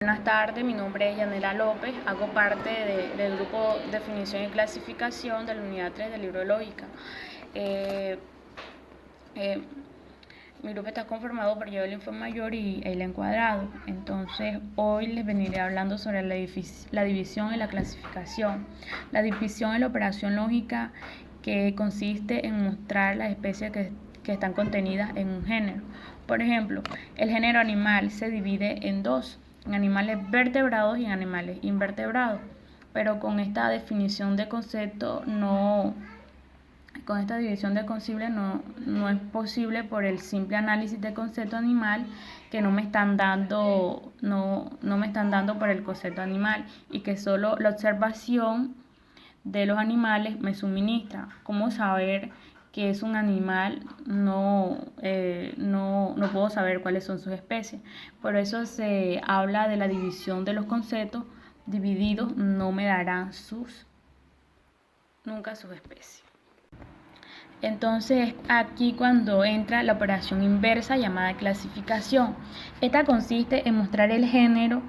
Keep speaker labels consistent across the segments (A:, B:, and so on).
A: Buenas tardes, mi nombre es Yanela López, hago parte del grupo Definición y Clasificación de la Unidad 3 del libro de Lógica. Eh, eh, Mi grupo está conformado por yo, el info mayor y el encuadrado. Entonces, hoy les veniré hablando sobre la división y la clasificación. La división es la operación lógica que consiste en mostrar las especies que están contenidas en un género. Por ejemplo, el género animal se divide en dos, en animales vertebrados y en animales invertebrados. Pero con esta definición de concepto con esta división de conceptos no es posible por el simple análisis de concepto animal que no me están dando por el concepto animal y que solo la observación de los animales me suministra. ¿Cómo saber qué es un animal? No puedo saber cuáles son sus especies. Por eso se habla de la división de los conceptos. Divididos no me darán nunca sus especies. Entonces aquí cuando entra la operación inversa llamada clasificación. Esta consiste en mostrar el género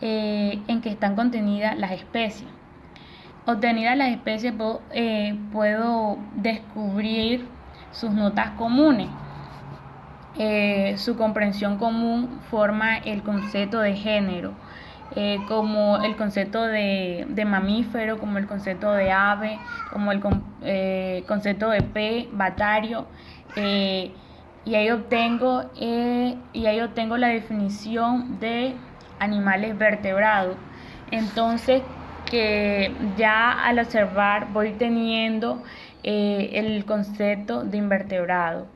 A: en que están contenidas las especies. Obtenidas las especies puedo descubrir sus notas comunes. Su comprensión común forma el concepto de género, como el concepto de mamífero, como el concepto de ave, como el concepto de pez, batario, y ahí obtengo la definición de animales vertebrados. Entonces, que ya al observar voy teniendo el concepto de invertebrado.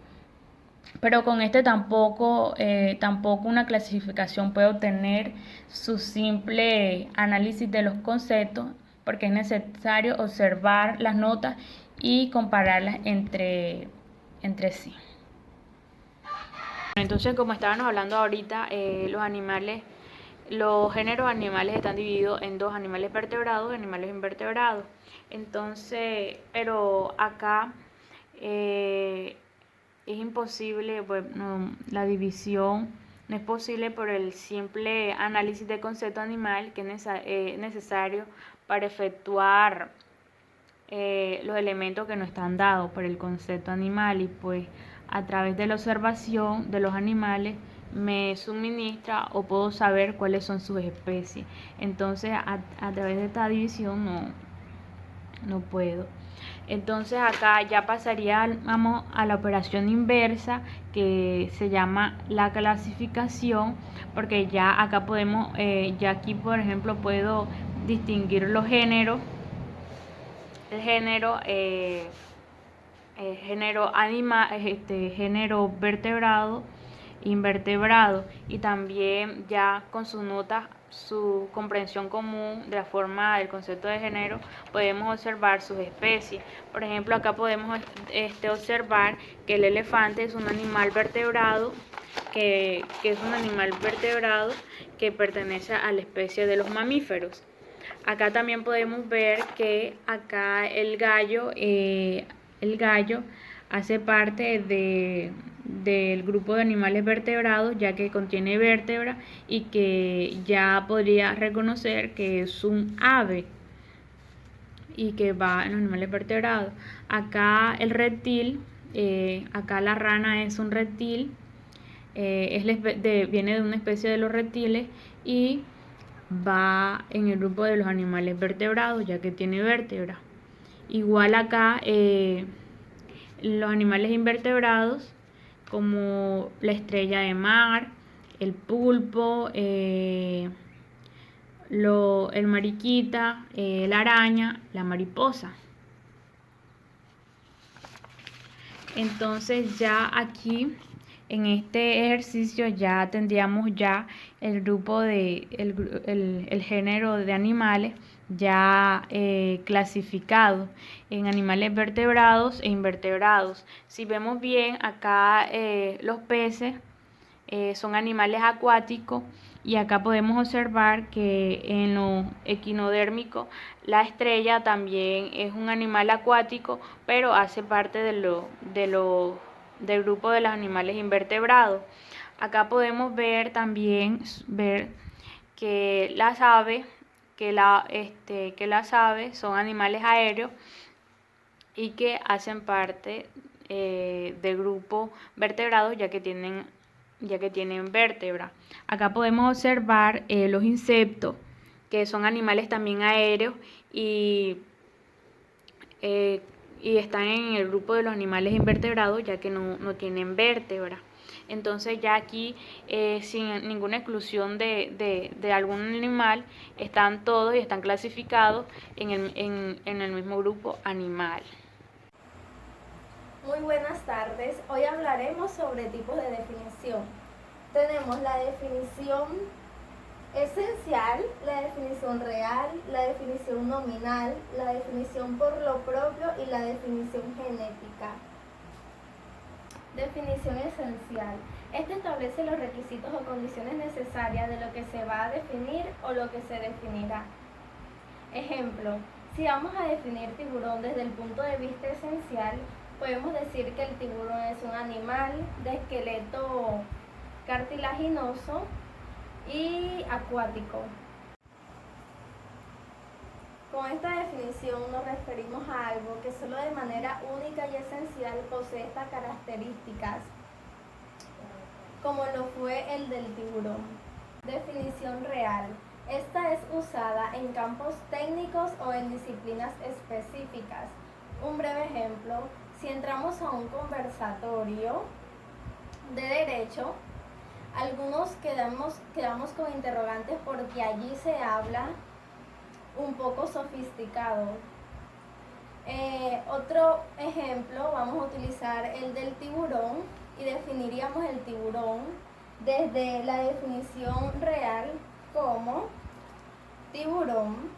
A: Pero con este tampoco una clasificación puede obtener su simple análisis de los conceptos, porque es necesario observar las notas y compararlas entre sí. Entonces, como estábamos hablando ahorita, los géneros animales están divididos en dos: animales vertebrados y animales invertebrados. Entonces, pero acá es imposible, la división no es posible por el simple análisis de concepto animal que es necesario para efectuar los elementos que no están dados por el concepto animal, y pues a través de la observación de los animales me suministra o puedo saber cuáles son sus especies. Entonces a través de esta división no puedo. Entonces acá ya pasaríamos a la operación inversa, que se llama la clasificación, porque ya acá podemos, ya aquí por ejemplo puedo distinguir los géneros, género vertebrado, invertebrado, y también ya con sus notas, su comprensión común de la forma del concepto de género, podemos observar sus especies. Por ejemplo, acá podemos observar que el elefante es un animal vertebrado, que es un animal vertebrado que pertenece a la especie de los mamíferos. Acá también podemos ver que acá el gallo hace parte del grupo de animales vertebrados, ya que contiene vértebra y que ya podría reconocer que es un ave y que va en los animales vertebrados. Acá el reptil, acá la rana es un reptil, viene de una especie de los reptiles y va en el grupo de los animales vertebrados, ya que tiene vértebra. Igual acá los animales invertebrados, como la estrella de mar, el pulpo, el mariquita, la araña, la mariposa. Entonces ya aquí en este ejercicio ya tendríamos ya el grupo el género de animales ya clasificado en animales vertebrados e invertebrados. Si vemos bien acá, los peces son animales acuáticos, y acá podemos observar que en lo equinodérmico la estrella también es un animal acuático, pero hace parte del grupo de los animales invertebrados. Acá podemos ver también que las aves son animales aéreos y que hacen parte del grupo vertebrados ya que tienen vértebra. Acá podemos observar los insectos, que son animales también aéreos y están en el grupo de los animales invertebrados ya que no tienen vértebra. Entonces ya aquí, sin ninguna exclusión de algún animal, están todos y están clasificados en el mismo grupo animal.
B: Muy buenas tardes. Hoy hablaremos sobre tipos de definición. Tenemos la definición esencial, la definición real, la definición nominal, la definición por lo propio y la definición genética. Definición esencial. Este establece los requisitos o condiciones necesarias de lo que se va a definir o lo que se definirá. Ejemplo, si vamos a definir tiburón desde el punto de vista esencial, podemos decir que el tiburón es un animal de esqueleto cartilaginoso y acuático. Con esta definición nos referimos a algo que solo de manera única y esencial posee estas características, como lo fue el del tiburón. Definición real. Esta es usada en campos técnicos o en disciplinas específicas. Un breve ejemplo, si entramos a un conversatorio de derecho, algunos quedamos con interrogantes porque allí se habla un poco sofisticado. Otro ejemplo, vamos a utilizar el del tiburón y definiríamos el tiburón desde la definición real como tiburón,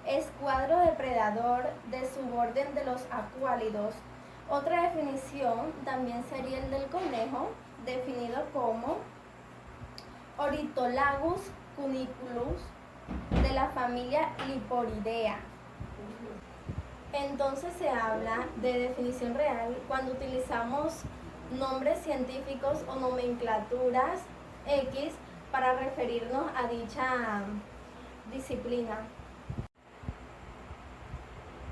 B: escuadro depredador de suborden de los acuálidos. Otra definición también sería el del conejo, definido como Ornitholagus cuniculus de la familia Liporidea. Entonces se habla de definición real cuando utilizamos nombres científicos o nomenclaturas X para referirnos a dicha disciplina.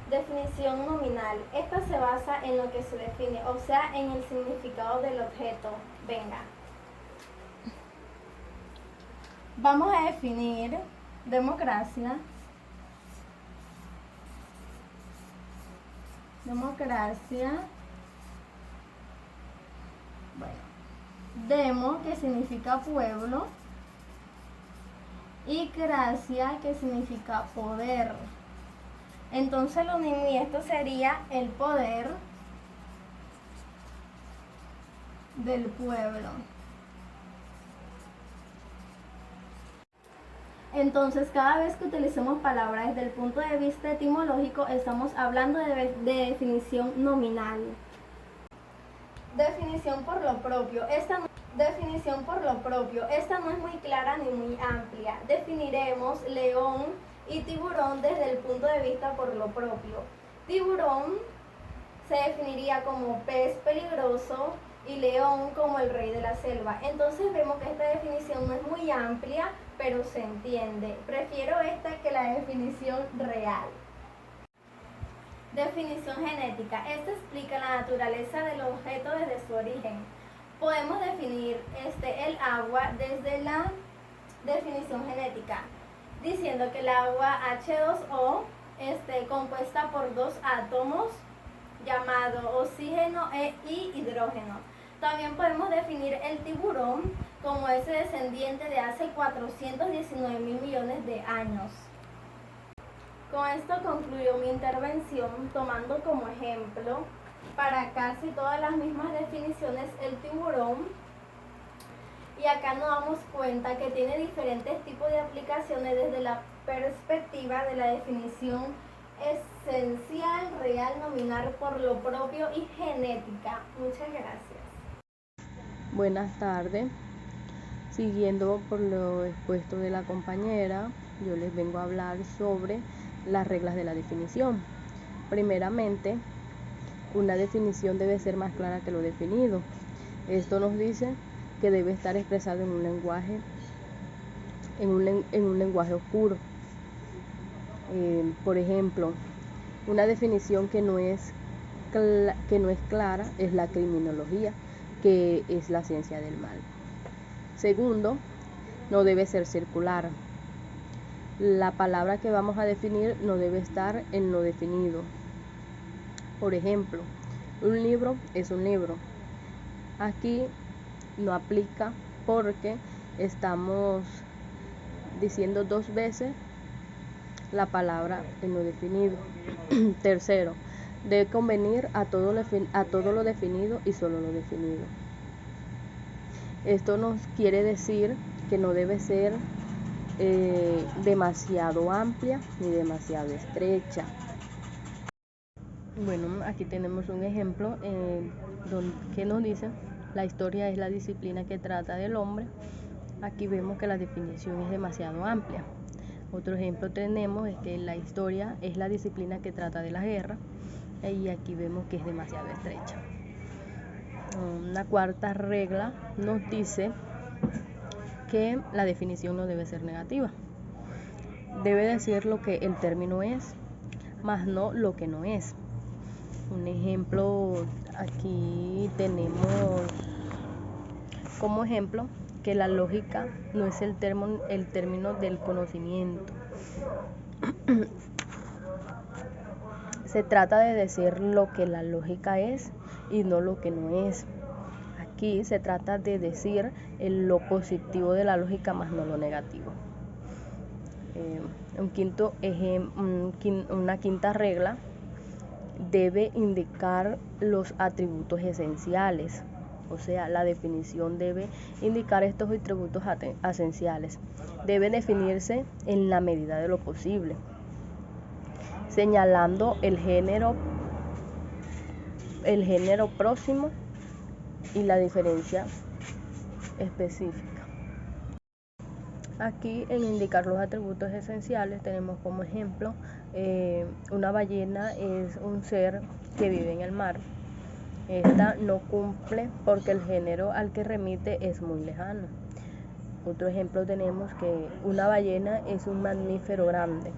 B: Definición nominal. Esta se basa en lo que se define, o sea, en el significado del objeto. Venga. Vamos a definir democracia. Democracia. Bueno. Demo, que significa pueblo. Y cracia, que significa poder. Entonces lo esto sería el poder del pueblo. Entonces, cada vez que utilicemos palabras desde el punto de vista etimológico, estamos hablando de definición nominal. Definición por lo propio. Definición por lo propio. Esta no es muy clara ni muy amplia. Definiremos león y tiburón desde el punto de vista por lo propio. Tiburón se definiría como pez peligroso y león como el rey de la selva. Entonces vemos que esta definición no es muy amplia, pero se entiende. Prefiero esta que la definición real. Definición genética. Esta explica la naturaleza del objeto desde su origen. Podemos definir el agua desde la definición genética, diciendo que el agua H2O compuesta por dos átomos llamado oxígeno y hidrógeno. También podemos definir el tiburón como ese descendiente de hace 419 mil millones de años. Con esto concluyo mi intervención tomando como ejemplo para casi todas las mismas definiciones el tiburón. Y acá nos damos cuenta que tiene diferentes tipos de aplicaciones desde la perspectiva de la definición esencial, real, nominal, por lo propio y genética. Muchas gracias.
C: Buenas tardes. Siguiendo por lo expuesto de la compañera, yo les vengo a hablar sobre las reglas de la definición. Primeramente, una definición debe ser más clara que lo definido. Esto nos dice que debe estar expresado en un lenguaje en un lenguaje oscuro. Por ejemplo, una definición que no es clara es la criminología, que es la ciencia del mal. Segundo, no debe ser circular. La palabra que vamos a definir no debe estar en lo definido. Por ejemplo, un libro es un libro. Aquí no aplica porque estamos diciendo 2 veces la palabra en lo definido. Tercero, debe convenir a todo lo definido y solo lo definido. Esto nos quiere decir que no debe ser demasiado amplia ni demasiado estrecha. Bueno, aquí tenemos un ejemplo que nos dice: la historia es la disciplina que trata del hombre. Aquí vemos que la definición es demasiado amplia. Otro ejemplo tenemos es que la historia es la disciplina que trata de la guerra, y aquí vemos que es demasiado estrecha. Una cuarta regla nos dice que la definición no debe ser negativa. Debe decir lo que el término es, más no lo que no es. Un ejemplo, aquí tenemos como ejemplo que la lógica no es el término del conocimiento. Se trata de decir lo que la lógica es y no lo que no es. Aquí se trata de decir lo positivo de la lógica más no lo negativo. Una quinta regla debe indicar los atributos esenciales. O sea, la definición debe indicar estos atributos esenciales. Debe definirse en la medida de lo posible, señalando el género próximo y la diferencia específica. Aquí, en indicar los atributos esenciales, tenemos como ejemplo una ballena es un ser que vive en el mar. Esta no cumple porque el género al que remite es muy lejano. Otro ejemplo tenemos que una ballena es un mamífero grande.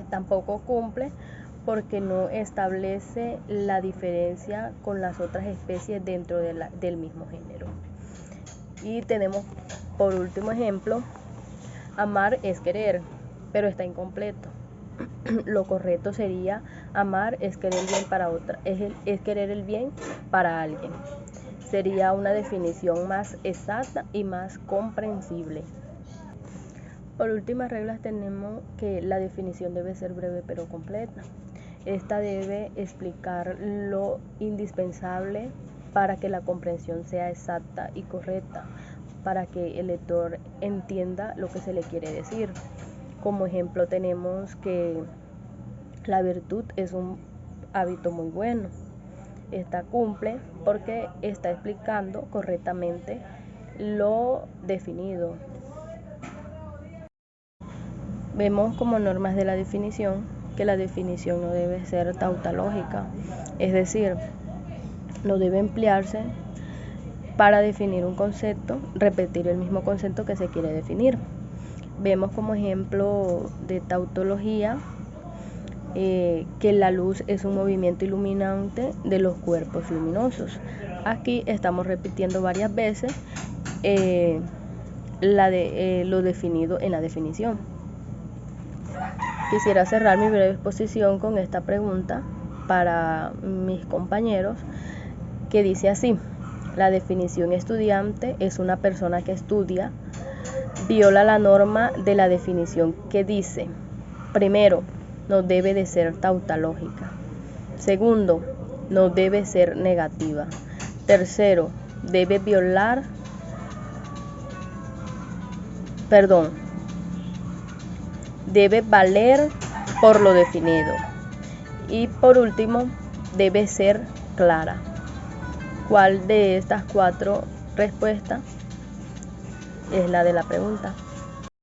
C: Tampoco cumple porque no establece la diferencia con las otras especies dentro del mismo género. Y tenemos por último ejemplo, amar es querer, pero está incompleto. Lo correcto sería: amar es querer el bien para otra, es querer el bien para alguien. Sería una definición más exacta y más comprensible. Por últimas reglas tenemos que la definición debe ser breve pero completa. Esta debe explicar lo indispensable para que la comprensión sea exacta y correcta, para que el lector entienda lo que se le quiere decir. Como ejemplo tenemos que la virtud es un hábito muy bueno. Esta cumple porque está explicando correctamente lo definido. Vemos como normas de la definición que la definición no debe ser tautológica, es decir, no debe emplearse para definir un concepto, repetir el mismo concepto que se quiere definir. Vemos como ejemplo de tautología que la luz es un movimiento iluminante de los cuerpos luminosos. Aquí estamos repitiendo varias veces lo definido en la definición. Quisiera cerrar mi breve exposición con esta pregunta para mis compañeros, que dice así: la definición estudiante es una persona que estudia, viola la norma de la definición que dice: primero, no debe de ser tautológica. Segundo, no debe ser negativa. Tercero, debe valer por lo definido. Y por último, debe ser clara. ¿Cuál de estas 4 respuestas es la de la pregunta?